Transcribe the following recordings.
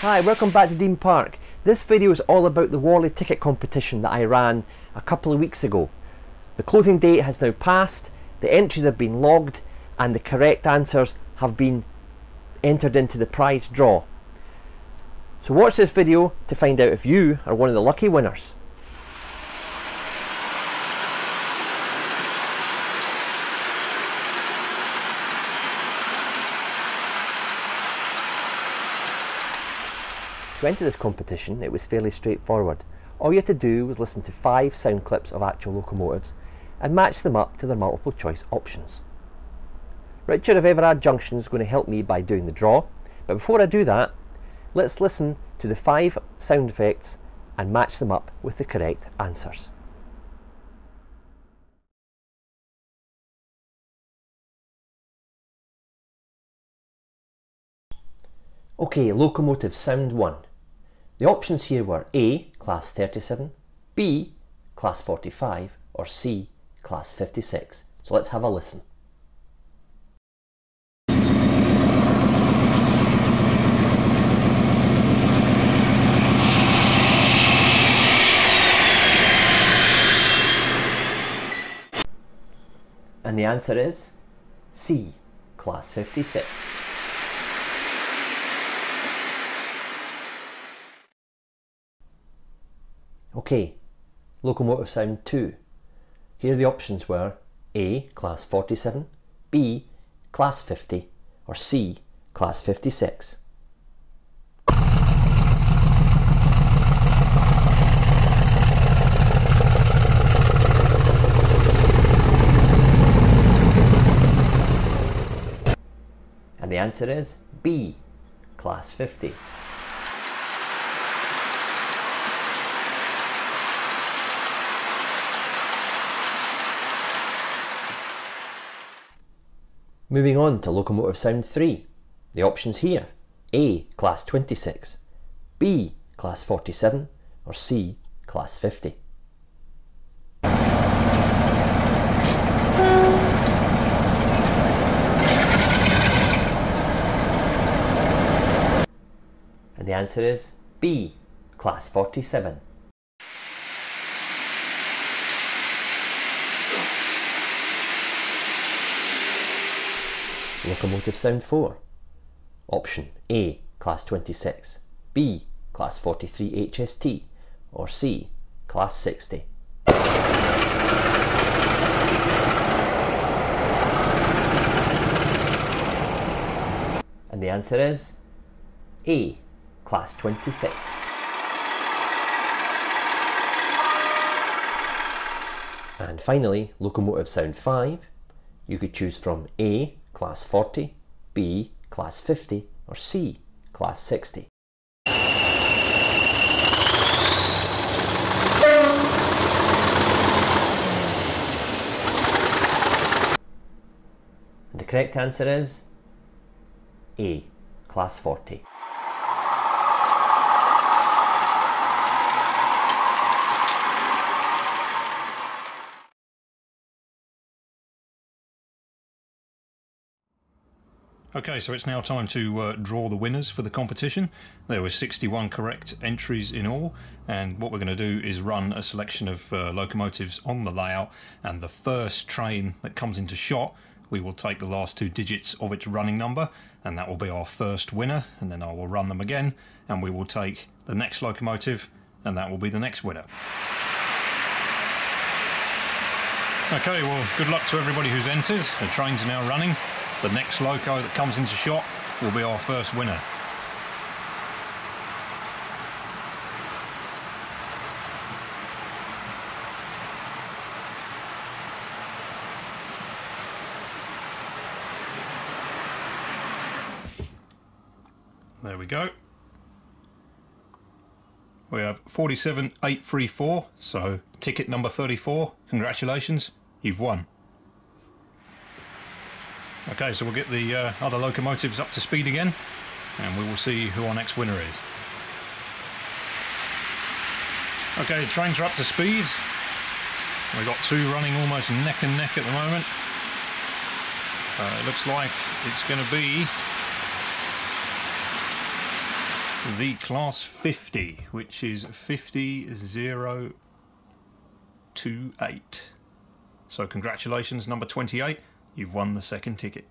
Hi, welcome back to Dean Park. This video is all about the Warley ticket competition that I ran a couple of weeks ago. The closing date has now passed, the entries have been logged and the correct answers have been entered into the prize draw. So watch this video to find out if you are one of the lucky winners. To enter this competition, it was fairly straightforward. All you had to do was listen to 5 sound clips of actual locomotives and match them up to their multiple choice options. Richard of Everard Junction is going to help me by doing the draw, but before I do that, let's listen to the 5 sound effects and match them up with the correct answers. Okay, Locomotive Sound 1. The options here were A, Class 37, B, Class 45, or C, Class 56. So let's have a listen. And the answer is C, Class 56. Okay, Locomotive Sound 2. Here the options were A, Class 47, B, Class 50, or C, Class 56. And the answer is B, Class 50. Moving on to Locomotive Sound 3. The options here: A, Class 26, B, Class 47, or C, Class 50. And the answer is B, Class 47. Locomotive Sound 4. Option A, Class 26, B, Class 43 HST, or C, Class 60. And the answer is A, Class 26. And finally, Locomotive Sound 5. You could choose from A, Class 40, B, Class 50, or C, Class 60. And the correct answer is A, Class 40. Okay, so it's now time to draw the winners for the competition. There were 61 correct entries in all, and what we're going to do is run a selection of locomotives on the layout, and the first train that comes into shot, we will take the last 2 digits of its running number, and that will be our first winner, and then I will run them again, and we will take the next locomotive, and that will be the next winner. Okay, well, good luck to everybody who's entered. The trains are now running. The next loco that comes into shot will be our first winner. There we go. We have 47834, so ticket number 34. Congratulations, you've won. Okay, so we'll get the other locomotives up to speed again, and we will see who our next winner is. Okay, trains are up to speed. We've got 2 running almost neck and neck at the moment. It looks like it's going to be the Class 50, which is 50028. So congratulations, number 28, you've won the second ticket.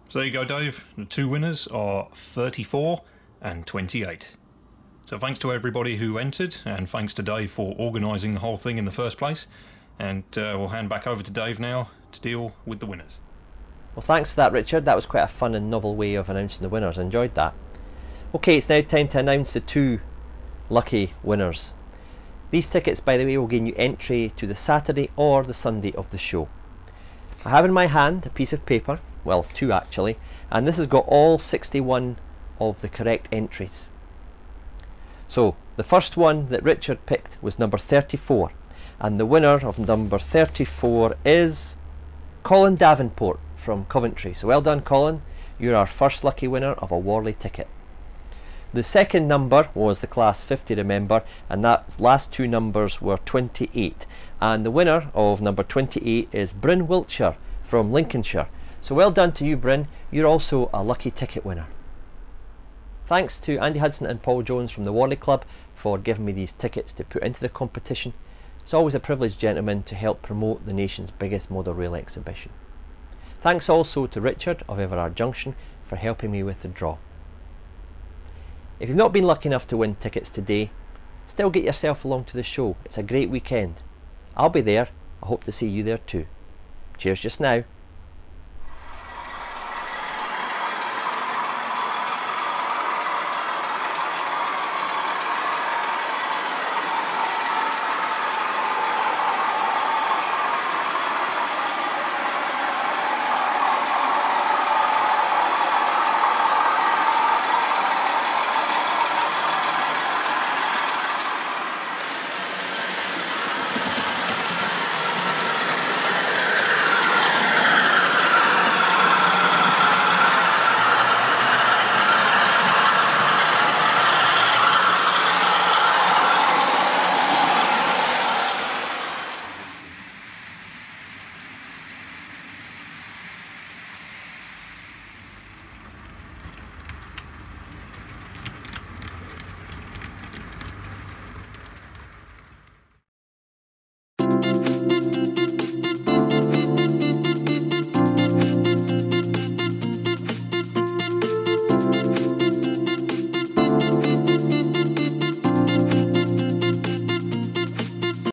So there you go, Dave. The two winners are 34 and 28. So thanks to everybody who entered, and thanks to Dave for organising the whole thing in the first place. And we'll hand back over to Dave now to deal with the winners. Well, thanks for that, Richard. That was quite a fun and novel way of announcing the winners. I enjoyed that. Okay, it's now time to announce the two lucky winners. These tickets, by the way, will gain you entry to the Saturday or the Sunday of the show. I have in my hand a piece of paper, well, two actually, and this has got all 61 of the correct entries. So, the first one that Richard picked was number 34, and the winner of number 34 is Colin Davenport from Coventry. So well done, Colin, you're our first lucky winner of a Warley ticket. The second number was the Class 50, remember, and that last two numbers were 28, and the winner of number 28 is Bryn Wiltshire from Lincolnshire. So well done to you, Bryn, you're also a lucky ticket winner. Thanks to Andy Hudson and Paul Jones from the Warley Club for giving me these tickets to put into the competition. It's always a privilege, gentlemen, to help promote the nation's biggest model rail exhibition. Thanks also to Richard of Everard Junction for helping me with the draw. If you've not been lucky enough to win tickets today, still get yourself along to the show. It's a great weekend. I'll be there. I hope to see you there too. Cheers just now.